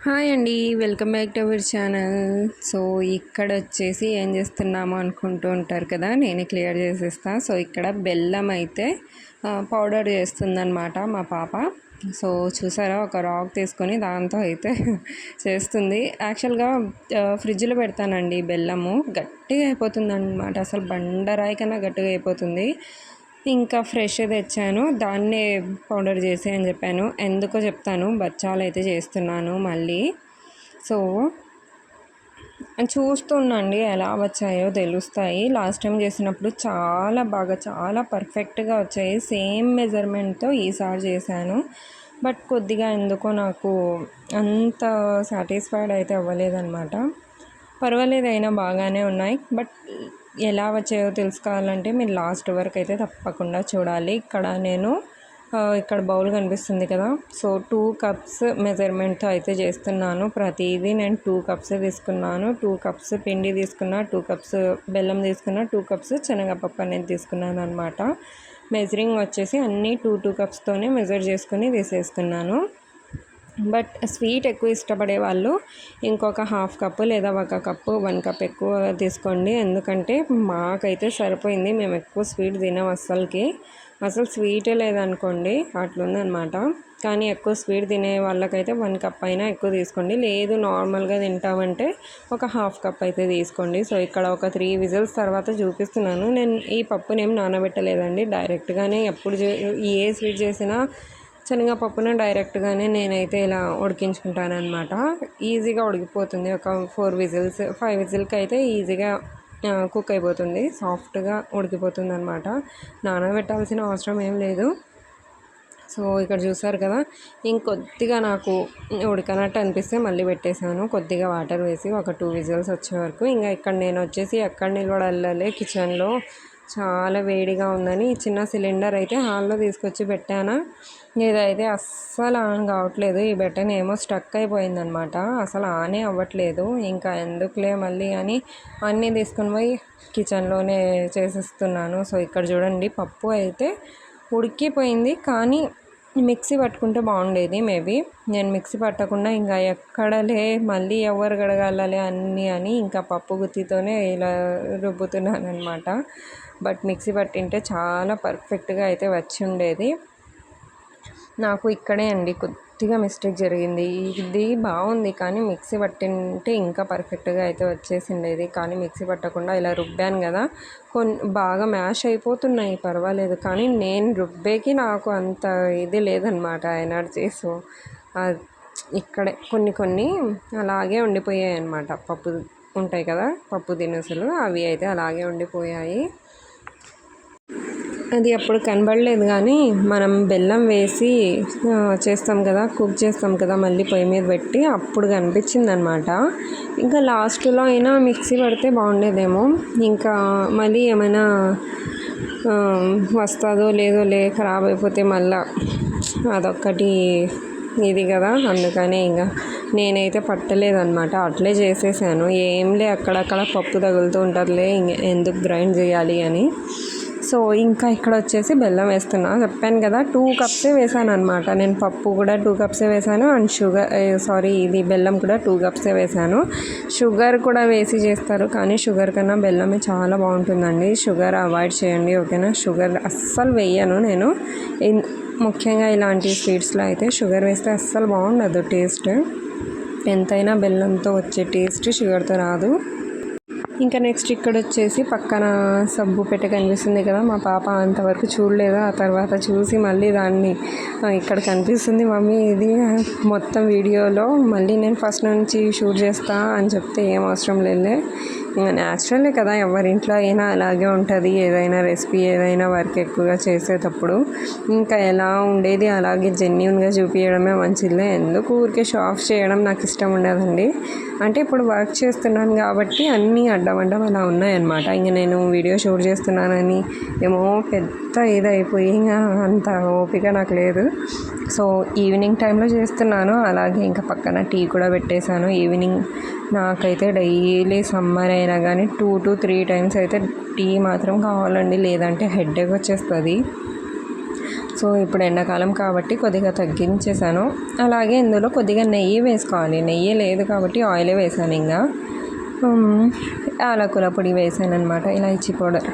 Hi అండి, welcome back to our channel. So ఇక్కడ వచ్చేసి ఏం చేస్తున్నాము అనుకుంటూ ఉంటారు కదా, నేను క్లియర్ చేసేస్తా. సో ఇక్కడ బెల్లం అయితే పౌడర్ చేస్తుందన్నమాట మా పాప. సో చూసారా, ఒక రాక్ తీసుకొని దాంతో అయితే చేస్తుంది. యాక్చువల్గా ఫ్రిడ్జ్లో పెడతానండి, బెల్లము గట్టిగా అయిపోతుంది అనమాట, అసలు బండరాయి కన్నా గట్టిగా అయిపోతుంది. ఇంకా ఫ్రెష్ తెచ్చాను, దాన్నే పౌడర్ చేసి అని చెప్పాను. ఎందుకో చెప్తాను, బచ్చాలు అయితే చేస్తున్నాను మళ్ళీ. సో చూస్తుండండి, ఎలా వచ్చాయో తెలుస్తాయి. లాస్ట్ టైం చేసినప్పుడు చాలా బాగా, చాలా పర్ఫెక్ట్గా వచ్చాయి. సేమ్ మెజర్మెంట్తో ఈసారి చేశాను. బట్ కొద్దిగా ఎందుకో నాకు అంత సాటిస్ఫైడ్ అయితే అవ్వలేదన్నమాట. పర్వాలేదు, అయినా బాగానే ఉన్నాయి. బట్ ఎలా వచ్చాయో తెలుసుకోవాలంటే మీరు లాస్ట్ వరకు అయితే తప్పకుండా చూడాలి. ఇక్కడ బౌల్ కనిపిస్తుంది కదా, సో 2 కప్స్ మెజర్మెంట్తో అయితే చేస్తున్నాను. ప్రతిదీ నేను 2 కప్స్ తీసుకున్నాను. 2 కప్స్ పిండి తీసుకున్నా, 2 కప్స్ బెల్లం తీసుకున్నా, 2 కప్స్ శనగపప్పు అనేది తీసుకున్నాను అనమాట. మెజరింగ్ వచ్చేసి అన్నీ 2 కప్స్తోనే మెజర్ చేసుకుని తీసేసుకున్నాను. బట్ స్వీట్ ఎక్కువ ఇష్టపడే వాళ్ళు ఇంకొక 1/2 కప్పు లేదా 1 కప్పు, 1 కప్ ఎక్కువ తీసుకోండి. ఎందుకంటే మాకైతే సరిపోయింది, మేము ఎక్కువ స్వీట్ తినాం. అసలు స్వీటే లేదనుకోండి, అట్లుందనమాట. కానీ ఎక్కువ స్వీట్ తినే వాళ్ళకైతే 1 కప్ అయినా ఎక్కువ తీసుకోండి. లేదు నార్మల్గా తింటామంటే ఒక 1/2 కప్ అయితే తీసుకోండి. సో ఇక్కడ ఒక 3 విజిల్స్ తర్వాత చూపిస్తున్నాను. నేను ఈ పప్పుని ఏం నానబెట్టలేదండి, డైరెక్ట్గానే ఎప్పుడు ఏ స్వీట్ చేసినా శనగపప్పును డైరెక్ట్గానే నేనైతే ఇలా ఉడికించుకుంటాను అనమాట. ఈజీగా ఉడికిపోతుంది. ఒక 4 విజిల్స్ 5 విజిల్కి అయితే ఈజీగా కుక్ అయిపోతుంది, సాఫ్ట్గా ఉడికిపోతుంది అనమాట. నానబెట్టాల్సిన అవసరం ఏం లేదు. సో ఇక్కడ చూసారు కదా, ఇంకొద్దిగా నాకు ఉడకనట్టు అనిపిస్తే మళ్ళీ పెట్టేశాను, కొద్దిగా వాటర్ వేసి ఒక 2 విజిల్స్ వచ్చే వరకు. ఇంకా ఇక్కడ నేను వచ్చేసి ఎక్కడ నిలబడాలి, కిచెన్లో చాలా వేడిగా ఉందని చిన్న సిలిండర్ అయితే హాల్లో తీసుకొచ్చి పెట్టాను. ఇదైతే అస్సలు ఆన్ కావట్లేదు, ఈ బటన్ ఏమో స్టక్ అయిపోయిందనమాట, అసలు ఆనే అవ్వట్లేదు. ఇంకా ఎందుకులే మళ్ళీ అని అన్నీ తీసుకుని పోయి కిచెన్లోనే చేసేస్తున్నాను. సో ఇక్కడ చూడండి, పప్పు అయితే ఉడికిపోయింది. కానీ మిక్సీ పట్టుకుంటే బాగుండేది. మేబీ నేను మిక్సీ పట్టకుండా ఇంకా ఎక్కడలే మళ్ళీ ఎవరు గడగాలి అన్నీ అని ఇంకా పప్పు గుత్తితోనే ఇలా రుబ్బుతున్నాను అనమాట. బట్ మిక్సీ పట్టింటే చాలా పర్ఫెక్ట్గా అయితే వచ్చి ఉండేది. నాకు ఇక్కడే అండి కొద్దిగా మిస్టేక్ జరిగింది. ఇది బాగుంది, కానీ మిక్సీ పట్టింటే ఇంకా పర్ఫెక్ట్గా అయితే వచ్చేసిండేది. కానీ మిక్సీ పట్టకుండా ఇలా రుబ్బాను కదా, బాగా మ్యాష్ అయిపోతున్నాయి, పర్వాలేదు. కానీ నేను రుబ్బేకి నాకు అంత ఇది లేదనమాట, ఎనర్జీ. సో ఇక్కడే కొన్ని అలాగే ఉండిపోయాయి అన్నమాట. పప్పు ఉంటాయి కదా, పప్పు దినుసులు, అవి అయితే అలాగే ఉండిపోయాయి. అది అప్పుడు కనబడలేదు, కానీ మనం బెల్లం వేసి చేస్తాం కదా, కుక్ చేస్తాం కదా, మళ్ళీ పొయ్యి మీద పెట్టి అప్పుడు కనిపించింది అనమాట. ఇంకా లాస్ట్లో అయినా మిక్సీ పడితే బాగుండేదేమో. ఇంకా మళ్ళీ ఏమైనా వస్తుందో లేదో ఖరాబ్ అయిపోతే మళ్ళీ అదొక్కటి ఇది కదా, అందుకనే ఇంకా నేనైతే పట్టలేదన్నమాట, అట్లే చేసేసాను. ఏంలే అక్కడక్కడ పప్పు తగులుతూ ఉంటుందిలే, ఎందుకు గ్రైండ్ చేయాలి అని. సో ఇంకా ఇక్కడ వచ్చేసి బెల్లం వేస్తున్నా. చెప్పాను కదా 2 కప్సే వేసాను అనమాట. నేను పప్పు కూడా 2 కప్సే వేసాను, అండ్ ఇది బెల్లం కూడా 2 కప్సే వేసాను. షుగర్ కూడా వేసి చేస్తారు, కానీ షుగర్ కన్నా బెల్లమే చాలా బాగుంటుందండి. షుగర్ అవాయిడ్ చేయండి, ఓకేనా. షుగర్ అస్సలు వేయను నేను, ముఖ్యంగా ఇలాంటి స్వీట్స్లో అయితే షుగర్ వేస్తే అస్సలు బాగుండదు టేస్ట్. ఎంతైనా బెల్లంతో వచ్చే టేస్ట్ షుగర్తో రాదు. ఇంకా నెక్స్ట్ ఇక్కడ వచ్చేసి పక్కన సబ్బు పెట్టె కనిపిస్తుంది కదా, మా పాప అంతవరకు చూడలేదు. ఆ తర్వాత చూసి మళ్ళీ దాన్ని ఇక్కడ కనిపిస్తుంది మమ్మీ ఇది మొత్తం వీడియోలో, మళ్ళీ నేను ఫస్ట్ నుంచి షూట్ చేస్తా అని చెప్తే ఏం అవసరం లేదులే, ఇంకా న్యాచురలే కదా, ఎవరింట్లో అయినా అలాగే ఉంటుంది. ఏదైనా రెసిపీ, ఏదైనా వర్క్ ఎక్కువగా చేసేటప్పుడు ఇంకా ఎలా ఉండేది అలాగే జెన్యూన్గా చూపించడమే మంచిదిలే. ఎందుకు ఊరికే షో ఆఫ్ చేయడం నాకు ఇష్టం ఉండదండి. అంటే ఇప్పుడు వర్క్ చేస్తున్నాను కాబట్టి అన్నీ అడ్డం అలా ఉన్నాయన్నమాట. ఇంకా నేను వీడియో షూట్ చేస్తున్నానని ఏమో పెద్ద ఇదైపోయి ఇంకా అంత ఓపిక నాకు లేదు. సో ఈవినింగ్ టైంలో చేస్తున్నాను. అలాగే ఇంకా పక్కన టీ కూడా పెట్టేశాను. ఈవినింగ్ నాకైతే డైలీ సమ్మర్ అయినా కానీ 2 to 3 టైమ్స్ అయితే టీ మాత్రం కావాలండి, లేదంటే హెడేక్ వచ్చేస్తుంది. సో ఇప్పుడు ఎండాకాలం కాబట్టి కొద్దిగా తగ్గించేసాను. అలాగే ఇందులో కొద్దిగా నెయ్యి వేసుకోవాలి. నెయ్యి లేదు కాబట్టి ఆయిలే వేసాను. ఇంకా యాలకుల పొడి వేసాను అనమాట, ఇలాచీ పౌడర్.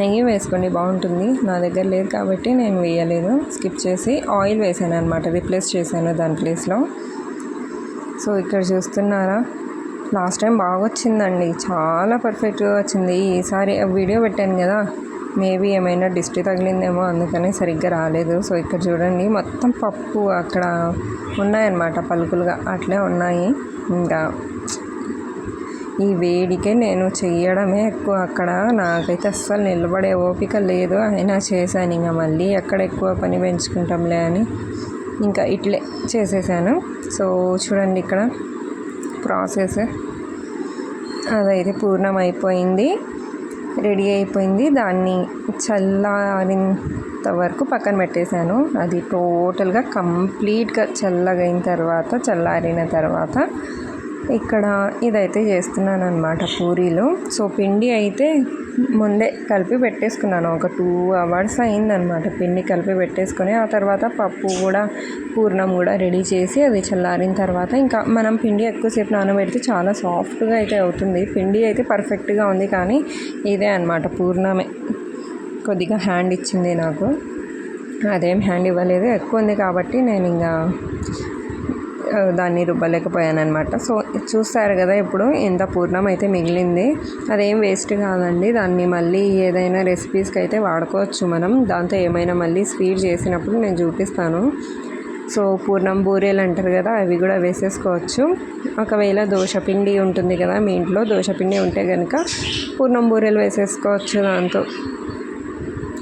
నెయ్యి వేసుకోండి, బాగుంటుంది. నా దగ్గర లేదు కాబట్టి నేను వేయలేదు, స్కిప్ చేసి ఆయిల్ వేసాను అనమాట, రీప్లేస్ చేశాను దాని ప్లేస్లో. సో ఇక్కడ చూస్తున్నారా, లాస్ట్ టైం బాగా వచ్చిందండి, చాలా పర్ఫెక్ట్గా వచ్చింది. ఈసారి వీడియో పెట్టాను కదా, మేబీ ఏమైనా డిస్టి తగిలిందేమో, అందుకని సరిగ్గా రాలేదు. సో ఇక్కడ చూడండి, మొత్తం పప్పు అక్కడ ఉన్నాయన్నమాట, పలుకులుగా అట్లే ఉన్నాయి. ఇంకా ఈ వేడికే నేను చెయ్యడమే ఎక్కువ. అక్కడ నాకైతే అస్సలు నిలబడే ఓపిక లేదు, అయినా చేశాను. ఇంకా మళ్ళీ ఎక్కడ ఎక్కువ పని పెంచుకుంటాంలే అని ఇంకా ఇట్లే చేసేసాను. సో చూడండి ఇక్కడ ప్రాసెస్ అదైతే పూర్ణం అయిపోయింది, రెడీ అయిపోయింది. దాన్ని చల్లారినంత వరకు పక్కన పెట్టేశాను. అది టోటల్గా కంప్లీట్గా చల్లారిన తర్వాత ఇక్కడ ఇదైతే చేస్తున్నాను అనమాట, పూరీలు. సో పిండి అయితే ముందే కలిపి పెట్టేసుకున్నాను, ఒక 2 hours అయిందనమాట పిండి కలిపి పెట్టేసుకొని. ఆ తర్వాత పప్పు కూడా, పూర్ణం కూడా రెడీ చేసి అది చల్లారిన తర్వాత ఇంకా మనం పిండి ఎక్కువసేపు నానబెడితే చాలా సాఫ్ట్గా అయితే అవుతుంది. పిండి అయితే పర్ఫెక్ట్గా ఉంది, కానీ ఇదే అనమాట పూర్ణమే కొద్దిగా హ్యాండ్ ఇచ్చింది నాకు. అదేం హ్యాండ్ ఇవ్వలేదు, ఎక్కువ ఉంది కాబట్టి నేను ఇంకా దాన్ని రుబ్బలేకపోయాను అనమాట. సో చూస్తారు కదా ఇప్పుడు ఎంత పూర్ణం అయితే మిగిలింది. అదేం వేస్ట్ కాదండి, దాన్ని మళ్ళీ ఏదైనా రెసిపీస్కి అయితే వాడుకోవచ్చు మనం. దాంతో ఏమైనా మళ్ళీ స్వీట్ చేసినప్పుడు నేను చూపిస్తాను. సో పూర్ణం బూరెలు అంటారు కదా, అవి కూడా వేసేసుకోవచ్చు. ఒకవేళ దోశపిండి ఉంటుంది కదా మీ ఇంట్లో, దోశపిండి ఉంటే కనుక పూర్ణం బూరెలు వేసేసుకోవచ్చు దాంతో,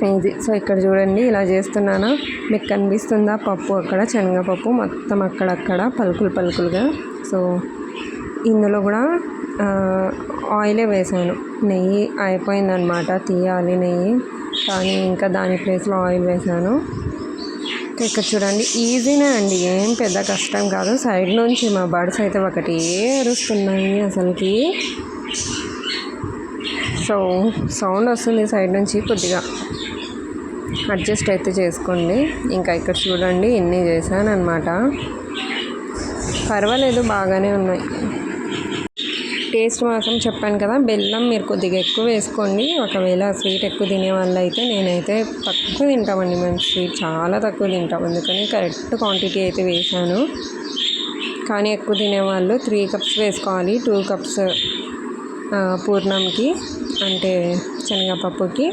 ఇది. సో ఇక్కడ చూడండి ఇలా చేస్తున్నాను, మీకు కనిపిస్తుందా పప్పు, అక్కడ శనగపప్పు మొత్తం అక్కడక్కడ పలుకులుగా. సో ఇందులో కూడా ఆయిలే వేసాను, నెయ్యి అయిపోయిందనమాట, తీయాలి నెయ్యి, కానీ ఇంకా దాని ప్లేస్లో ఆయిల్ వేసాను. ఇక్కడ చూడండి, ఈజీనే అండి, ఏం పెద్ద కష్టం కాదు. సైడ్ నుంచి మా బర్డ్స్ అయితే ఒకటి అరుస్తున్నాయి అసలుకి. సో సౌండ్ వస్తుంది సైడ్ నుంచి, కొద్దిగా అడ్జస్ట్ అయితే చేసుకోండి. ఇంకా ఇక్కడ చూడండి ఇన్ని చేశాను అనమాట, పర్వాలేదు బాగానే ఉన్నాయి. టేస్ట్ మాత్రం చెప్పాను కదా, బెల్లం మీరు కొద్దిగా ఎక్కువ వేసుకోండి. ఒకవేళ స్వీట్ ఎక్కువ తినే వాళ్ళు అయితే, నేనైతే తక్కువ తింటామండి, మేము స్వీట్ చాలా తక్కువ తింటాం, అందుకని కరెక్ట్ క్వాంటిటీ అయితే వేసాను. కానీ ఎక్కువ తినేవాళ్ళు 3 cups వేసుకోవాలి. 2 cups పూర్ణంకి, అంటే శనగపప్పుకి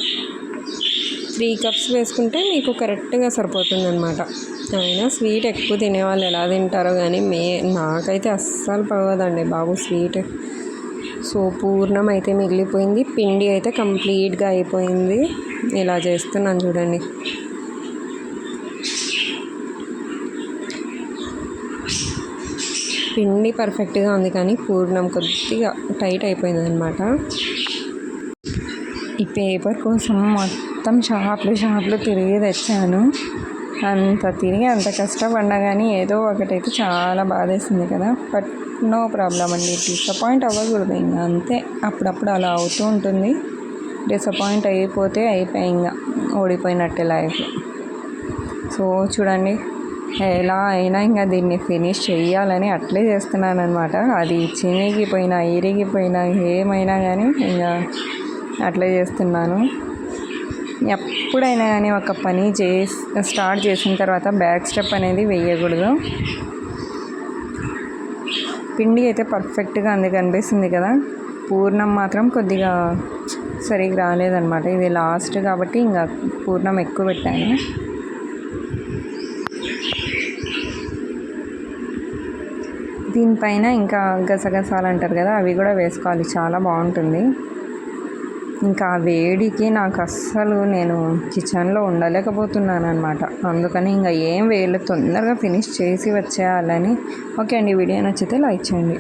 3 cups వేసుకుంటే మీకు కరెక్ట్గా సరిపోతుంది అనమాట. అయినా స్వీట్ ఎక్కువ తినేవాళ్ళు ఎలా తింటారో కానీ నాకైతే అస్సలు పడదండి బాబు స్వీట్. సో పూర్ణం అయితే మిగిలిపోయింది, పిండి అయితే కంప్లీట్గా అయిపోయింది. ఇలా చేస్తున్నాను చూడండి. పిండి పర్ఫెక్ట్గా ఉంది, కానీ పూర్ణం కొద్దిగా టైట్ అయిపోయింది అనమాట. ఈ పేపర్ కోసం మొత్తం షాపులు తిరిగి తెచ్చాను. అంత తిరిగి అంత కష్టపడ్డా కానీ ఏదో ఒకటైతే చాలా బాధేసింది కదా. బట్ నో ప్రాబ్లం అండి, డిసప్పాయింట్ అవ్వకూడదు, ఇంకా అంతే. అప్పుడప్పుడు అలా అవుతూ ఉంటుంది, డిసప్పాయింట్ అయిపోతే అయిపోయి ఇంకా ఓడిపోయినట్టే లైఫ్. సో చూడండి, ఎలా అయినా ఇంకా దీన్ని ఫినిష్ చేయాలని అట్లే చేస్తున్నాను అనమాట. అది చినిగిపోయినా ఇరిగిపోయినా ఏమైనా కానీ ఇంకా అట్లే చేస్తున్నాను. ఎప్పుడైనా కానీ ఒక పని స్టార్ట్ చేసిన తర్వాత బ్యాక్ స్టెప్ అనేది వేయకూడదు. పిండి అయితే పర్ఫెక్ట్గా అందుకు అనిపిస్తుంది కదా, పూర్ణం మాత్రం కొద్దిగా సరిగ్గా రాలేదన్నమాట. ఇది లాస్ట్ కాబట్టి ఇంకా పూర్ణం ఎక్కువ పెట్టాను. దీనిపైన ఇంకా గసగసాలు అంటారు కదా, అవి కూడా వేసుకోవాలి, చాలా బాగుంటుంది. ఇంకా వేడికి నాకు అస్సలు నేను కిచెన్లో ఉండలేకపోతున్నాను అనమాట. అందుకని ఇంకా ఏం వేయలేదు, తొందరగా ఫినిష్ చేసి వచ్చేయాలని. ఓకే అండి, వీడియో నచ్చితే లైక్ చేయండి.